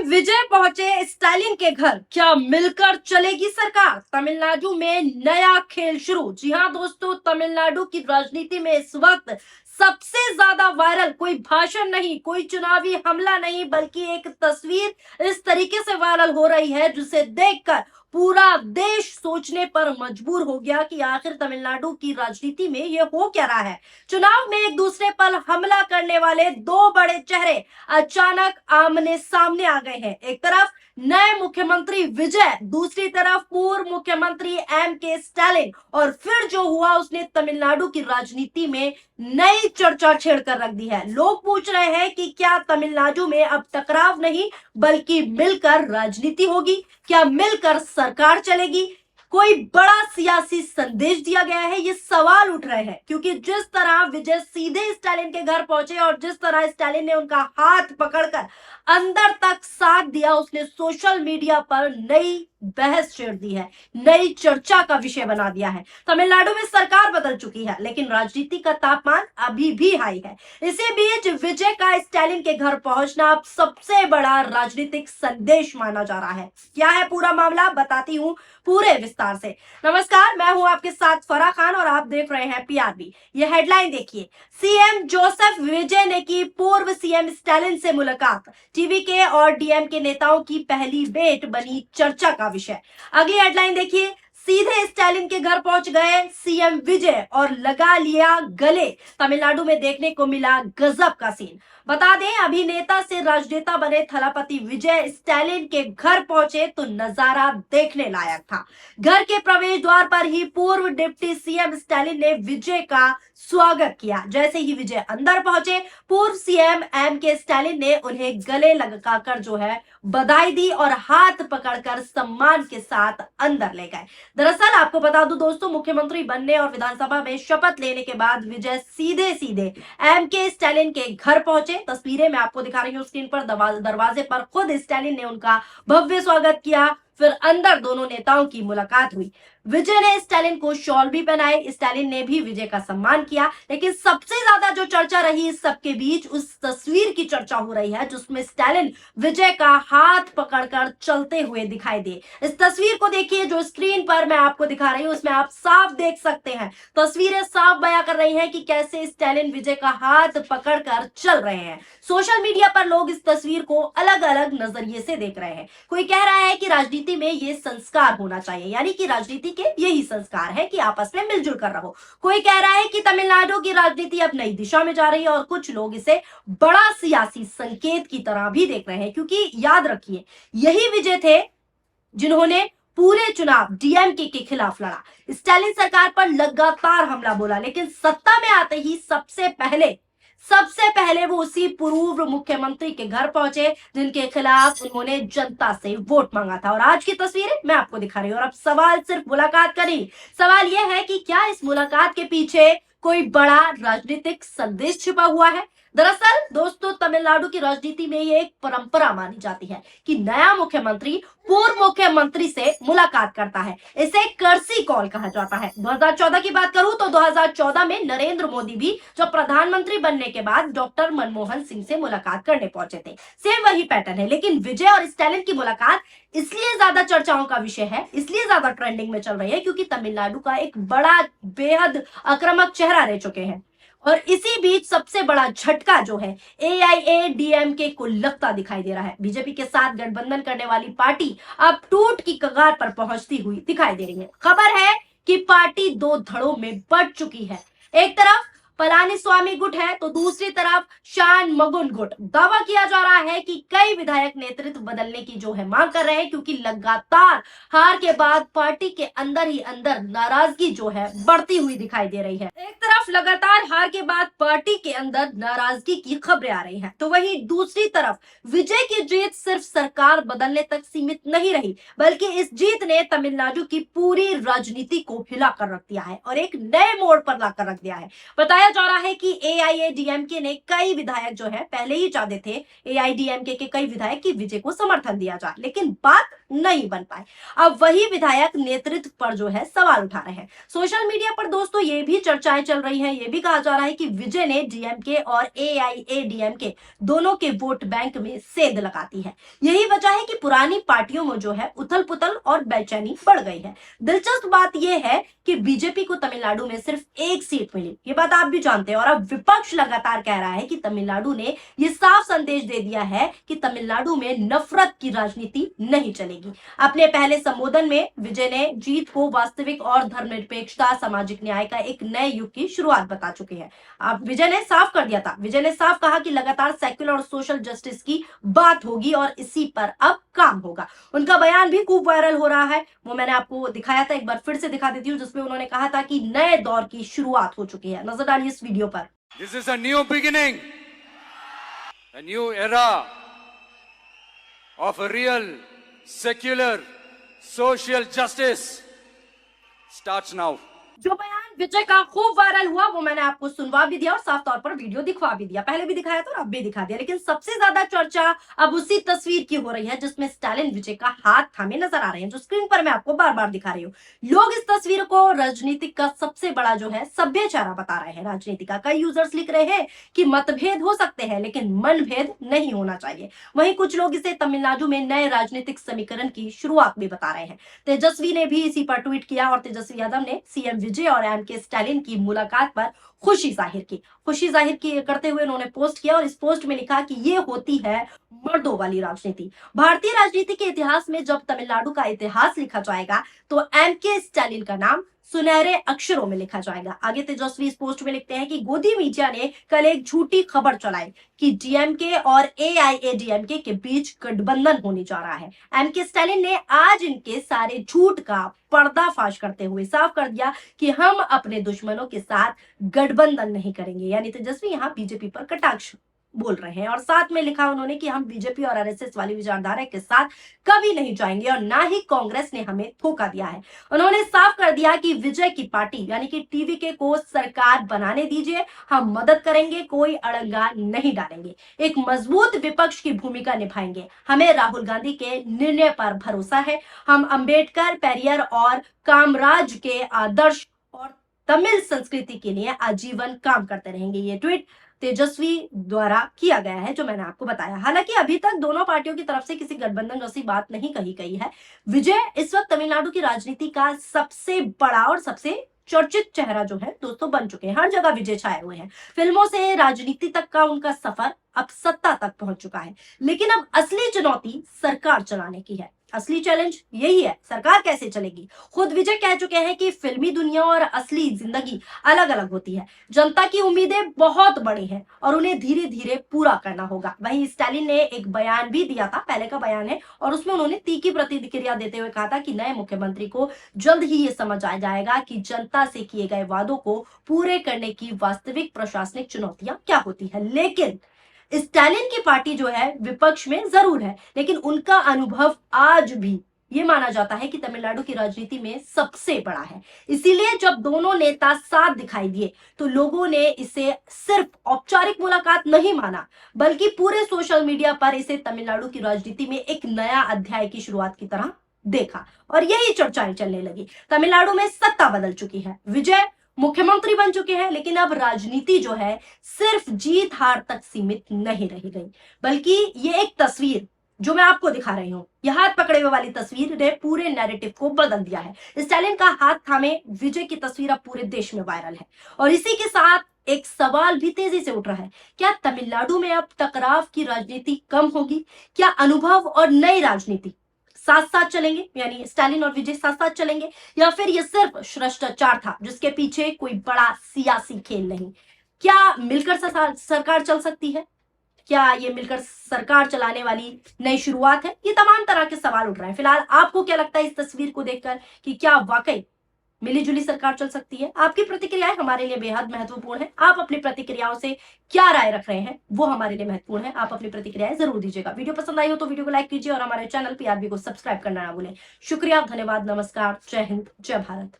CM विजय पहुंचे Stalin के घर, क्या मिलकर चलेगी सरकार? तमिलनाडु में नया खेल शुरू। जी हां दोस्तों, तमिलनाडु की राजनीति में इस वक्त सबसे ज्यादा वायरल कोई भाषण नहीं, कोई चुनावी हमला नहीं, बल्कि एक तस्वीर इस तरीके से वायरल हो रही है जिसे देखकर पूरा देश सोचने पर मजबूर हो गया कि आखिर तमिलनाडु की राजनीति में ये हो क्या रहा है। चुनाव में एक दूसरे पर हमला करने वाले दो बड़े चेहरे अचानक आमने सामने आ गए हैं। एक तरफ नए मुख्यमंत्री विजय, दूसरी तरफ पूर्व मुख्यमंत्री के स्टालिन। और फिर जो हुआ उसने तमिलनाडु की राजनीति में नई चर्चा छेड़कर रख दी है। लोग पूछ रहे हैं कि क्या तमिलनाडु में अब टकराव नहीं बल्कि मिलकर राजनीति होगी? क्या मिलकर सरकार चलेगी? कोई बड़ा सियासी संदेश दिया गया है? ये सवाल उठ रहे हैं क्योंकि जिस तरह विजय सीधे स्टालिन के घर पहुंचे और जिस तरह स्टालिन ने उनका हाथ पकड़कर अंदर तक साथ दिया, उसने सोशल मीडिया पर नई बहस छेड़ दी है, नई चर्चा का विषय बना दिया है। तमिलनाडु में सरकार बदल चुकी है लेकिन राजनीति का तापमान अभी भी हाई है। इसी बीच विजय का स्टालिन के घर पहुंचना अब सबसे बड़ा राजनीतिक संदेश माना जा रहा है। क्या है पूरा मामला, बताती हूँ पूरे विस्तार से। नमस्कार, मैं हूं आपके साथ फराह खान और आप देख रहे हैं पीआरबी। ये हेडलाइन देखिए, सीएम जोसेफ विजय ने की पूर्व सीएम स्टालिन से मुलाकात, टीवी के और डीएम के नेताओं की पहली भेंट बनी चर्चा का विषय। अगली हेडलाइन देखिए, सीधे स्टालिन के घर पहुंच गए सीएम विजय और लगा लिया गले। तमिलनाडु में देखने को मिला गजब का सीन। बता दें, अभिनेता से राजनेता बने थलापति विजय स्टालिन के घर पहुंचे तो नजारा देखने लायक था। घर के प्रवेश द्वार पर ही पूर्व डिप्टी सीएम स्टालिन ने विजय का स्वागत किया। जैसे ही विजय अंदर पहुंचे, पूर्व सीएम के स्टालिन ने उन्हें गले लगाकर जो है बधाई दी और हाथ पकड़कर सम्मान के साथ अंदर ले गए। दरअसल आपको बता दूं दोस्तों, मुख्यमंत्री बनने और विधानसभा में शपथ लेने के बाद विजय सीधे सीधे के स्टालिन के घर पहुंचे। तस्वीरें मैं आपको दिखा रही हूं स्क्रीन पर। दरवाजे पर खुद स्टालिन ने उनका भव्य स्वागत किया, फिर अंदर दोनों नेताओं की मुलाकात हुई। विजय ने स्टालिन को शॉल भी पहनाए, स्टालिन ने भी विजय का सम्मान किया। लेकिन सबसे ज्यादा जो चर्चा रही इस सबके बीच, उस तस्वीर की चर्चा हो रही है जिसमें स्टालिन विजय का हाथ पकड़कर चलते हुए दिखाई दे। इस तस्वीर को देखिए जो स्क्रीन पर मैं आपको दिखा रही हूं, उसमें आप साफ देख सकते हैं, तस्वीरें साफ बयां कर रही हैं कि कैसे स्टालिन विजय का हाथ पकड़कर चल रहे हैं। सोशल मीडिया पर लोग इस तस्वीर को अलग अलग नजरिए से देख रहे हैं। कोई कह रहा है कि राजनीति में ये संस्कार होना चाहिए, यानी कि राजनीति के यही संस्कार है कि आपस में मिलजुल कर रहो। कोई कह रहा है कि तमिलनाडु की राजनीति अब नई दिशा में जा रही है और कुछ लोग इसे बड़ा सियासी संकेत की तरह भी देख रहे हैं, क्योंकि याद रखिए यही विजय थे जिन्होंने पूरे चुनाव डीएमके के खिलाफ लड़ा, स्टालिन सरकार पर लगातार हमला बोला, लेकिन सत्ता में आते ही सबसे पहले वो उसी पूर्व मुख्यमंत्री के घर पहुंचे जिनके खिलाफ उन्होंने जनता से वोट मांगा था। और आज की तस्वीरें मैं आपको दिखा रही हूं। और अब सवाल सिर्फ मुलाकात का नहीं, सवाल यह है कि क्या इस मुलाकात के पीछे कोई बड़ा राजनीतिक संदेश छिपा हुआ है? दरअसल दोस्तों, तमिलनाडु की राजनीति में ये एक परंपरा मानी जाती है कि नया मुख्यमंत्री पूर्व मुख्यमंत्री से मुलाकात करता है। इसे कर्सी कॉल कहा जाता है। 2014 की बात करूं तो 2014 में नरेंद्र मोदी भी जब प्रधानमंत्री बनने के बाद डॉक्टर मनमोहन सिंह से मुलाकात करने पहुंचे थे। सेम वही पैटर्न है, लेकिन विजय और स्टालिन की मुलाकात इसलिए ज्यादा चर्चाओं का विषय है, इसलिए ज्यादा ट्रेंडिंग में चल रही है क्योंकि तमिलनाडु का एक बड़ा बेहद आक्रामक चेहरा रह चुके हैं। और इसी बीच सबसे बड़ा झटका जो है एआईएडीएमके को लगता दिखाई दे रहा है। बीजेपी के साथ गठबंधन करने वाली पार्टी अब टूट की कगार पर पहुंचती हुई दिखाई दे रही है। खबर है कि पार्टी दो धड़ों में बढ़ चुकी है। एक तरफ पलानीस्वामी गुट है तो दूसरी तरफ शानमुगम गुट। दावा किया जा रहा है कि कई विधायक नेतृत्व बदलने की जो है मांग कर रहे हैं, क्योंकि लगातार हार के बाद पार्टी के अंदर ही अंदर नाराजगी जो है बढ़ती हुई दिखाई दे रही है। एक तरफ लगातार हार के बाद पार्टी के अंदर नाराजगी की खबरें आ रही हैं, तो वहीं दूसरी तरफ विजय की जीत सिर्फ सरकार बदलने तक सीमित नहीं रही, बल्कि इस जीत ने तमिलनाडु की पूरी राजनीति को हिला कर रख दिया है और एक नए मोड़ पर लाकर रख दिया है। बताया जा रहा है कि एआईएडीएमके ने कई विधायक जो है पहले ही चाहते थे एआईडीएमके के कई विधायक की विजय को समर्थन दिया जाए, लेकिन बात नहीं बन पाई। अब वही विधायक नेतृत्व पर जो है सवाल उठा रहे हैं। सोशल मीडिया पर दोस्तों ये भी चर्चाएं चल रही हैं, ये भी कहा जा रहा है कि विजय ने डीएमके और एआईएडीएमके दोनों के वोट बैंक में सेंध लगाती है। यही वजह है कि पुरानी पार्टियों में जो है उथल पुथल और बेचैनी बढ़ गई है। दिलचस्प बात यह है कि बीजेपी को तमिलनाडु में सिर्फ एक सीट मिली, ये बात आप भी जानते हैं, और अब विपक्ष लगातार कह रहा है कि तमिलनाडु ने ये साफ संदेश दे दिया है कि तमिलनाडु में नफरत की राजनीति नहीं चलेगी। अपने पहले संबोधन में विजय ने जीत को वास्तविक और धर्मनिरपेक्षता, सामाजिक न्याय का एक नए युग की शुरुआत बता चुके हैं। अब विजय ने साफ कर दिया था, विजय ने साफ कहा कि लगातार सेक्युलर और सोशल जस्टिस की बात होगी और इसी पर अब काम होगा। उनका बयान भी खूब वायरल हो रहा है, वो मैंने आपको दिखाया था, एक बार फिर से दिखा देती हूँ, जिसमें उन्होंने कहा था कि नए दौर की शुरुआत हो चुकी है। नजर डालिए इस वीडियो पर। This is a new beginning, a new era of a real secular social justice starts now. जो बयान विजय का खूब वायरल हुआ वो मैंने आपको सुनवा भी दिया और साफ तौर पर वीडियो दिखवा भी दिया, पहले भी दिखाया था और अब भी दिखा दिया, लेकिन सबसे ज्यादा चर्चा अब उसी तस्वीर की हो रही है जिसमें स्टालिन विजय का हाथ थामे नजर आ रहे हैं, जो स्क्रीन पर मैं आपको बार बार दिखा रही हूँ। लोग इस तस्वीर को राजनीतिक का सबसे बड़ा जो है सभ्य चेहरा बता रहे हैं राजनीति का। कई यूजर्स लिख रहे हैं कि मतभेद हो सकते हैं लेकिन मनभेद नहीं होना चाहिए। वहीं कुछ लोग इसे तमिलनाडु में नए राजनीतिक समीकरण की शुरुआत भी बता रहे हैं। तेजस्वी ने भी इसी पर ट्वीट किया और तेजस्वी यादव ने सीएम विजय और एमके स्टालिन की मुलाकात पर खुशी जाहिर की करते हुए उन्होंने पोस्ट किया और इस पोस्ट में लिखा कि ये होती है मर्दों वाली राजनीति। भारतीय राजनीति के इतिहास में जब तमिलनाडु का इतिहास लिखा जाएगा तो एमके स्टालिन का नाम सुनहरे अक्षरों में लिखा जाएगा। आगे तेजस्वी इस पोस्ट में लिखते हैं कि गोदी मीडिया ने कल एक झूठी खबर चलाई कि डीएमके और एआईएडीएमके के बीच गठबंधन होने जा रहा है। एमके स्टालिन ने आज इनके सारे झूठ का पर्दाफाश करते हुए साफ कर दिया कि हम अपने दुश्मनों के साथ गठबंधन नहीं करेंगे। यानी तेजस्वी यहाँ बीजेपी पर कटाक्ष बोल रहे हैं और साथ में लिखा उन्होंने कि हम बीजेपी और आरएसएस वाली विचारधारा के साथ कभी नहीं जाएंगे और ना ही कांग्रेस ने हमें धोखा दिया है। उन्होंने साफ कर दिया कि विजय की पार्टी यानी कि टीवीके को सरकार बनाने दीजिए, हम मदद करेंगे, कोई अड़ंगा नहीं डालेंगे, एक मजबूत विपक्ष की भूमिका निभाएंगे। हमें राहुल गांधी के निर्णय पर भरोसा है, हम अंबेडकर, पेरियर और कामराज के आदर्श और तमिल संस्कृति के लिए आजीवन काम करते रहेंगे। ये ट्वीट तेजस्वी द्वारा किया गया है जो मैंने आपको बताया। हालांकि अभी तक दोनों पार्टियों की तरफ से किसी गठबंधन जैसी बात नहीं कही गई है। विजय इस वक्त तमिलनाडु की राजनीति का सबसे बड़ा और सबसे चर्चित चेहरा जो है दोस्तों बन चुके हैं। हर जगह विजय छाए हुए हैं। फिल्मों से राजनीति तक का उनका सफर अब सत्ता तक पहुंच चुका है। लेकिन अब असली चुनौती सरकार चलाने की है। असली चैलेंज यही है, सरकार कैसे चलेगी। खुद विजय कह चुके हैं कि फिल्मी दुनिया और असली जिंदगी अलग अलग होती है। जनता की उम्मीदें बहुत बड़ी हैं और उन्हें धीरे धीरे पूरा करना होगा। वहीं स्टालिन ने एक बयान भी दिया था, पहले का बयान है, और उसमें उन्होंने तीखी प्रतिक्रिया देते हुए कहा था कि नए मुख्यमंत्री को जल्द ही ये समझ आ जाएगा कि जनता से किए गए वादों को पूरे करने की वास्तविक प्रशासनिक चुनौतियां क्या होती है। लेकिन स्टालिन की पार्टी जो है विपक्ष में जरूर है, लेकिन उनका अनुभव आज भी ये माना जाता है कि तमिलनाडु की राजनीति में सबसे बड़ा है। इसीलिए जब दोनों नेता साथ दिखाई दिए तो लोगों ने इसे सिर्फ औपचारिक मुलाकात नहीं माना, बल्कि पूरे सोशल मीडिया पर इसे तमिलनाडु की राजनीति में एक नया अध्याय की शुरुआत की तरह देखा और यही चर्चाएं चलने लगी। तमिलनाडु में सत्ता बदल चुकी है, विजय मुख्यमंत्री बन चुके हैं, लेकिन अब राजनीति जो है सिर्फ जीत हार तक सीमित नहीं रह गई, बल्कि ये एक तस्वीर जो मैं आपको दिखा रही हूँ, यह हाथ पकड़े हुए वाली तस्वीर ने पूरे नैरेटिव को बदल दिया है। स्टालिन का हाथ थामे विजय की तस्वीर अब पूरे देश में वायरल है और इसी के साथ एक सवाल भी तेजी से उठ रहा है, क्या तमिलनाडु में अब टकराव की राजनीति कम होगी? क्या अनुभव और नई राजनीति साथ साथ चलेंगे, यानी स्टालिन और विजय साथ साथ चलेंगे, या फिर यह सिर्फ भ्रष्टाचार था जिसके पीछे कोई बड़ा सियासी खेल नहीं? क्या मिलकर सरकार चल सकती है? क्या ये मिलकर सरकार चलाने वाली नई शुरुआत है? ये तमाम तरह के सवाल उठ रहे हैं। फिलहाल आपको क्या लगता है इस तस्वीर को देखकर कि क्या वाकई मिलीजुली सरकार चल सकती है? आपकी प्रतिक्रियाएं हमारे लिए बेहद महत्वपूर्ण है। आप अपनी प्रतिक्रियाओं से क्या राय रख रहे हैं वो हमारे लिए महत्वपूर्ण है। आप अपनी प्रतिक्रियाएं जरूर दीजिएगा। वीडियो पसंद आई हो तो वीडियो को लाइक कीजिए और हमारे चैनल पीआरबी को सब्सक्राइब करना ना भूलें। शुक्रिया, धन्यवाद, नमस्कार, जय हिंद, जय भारत।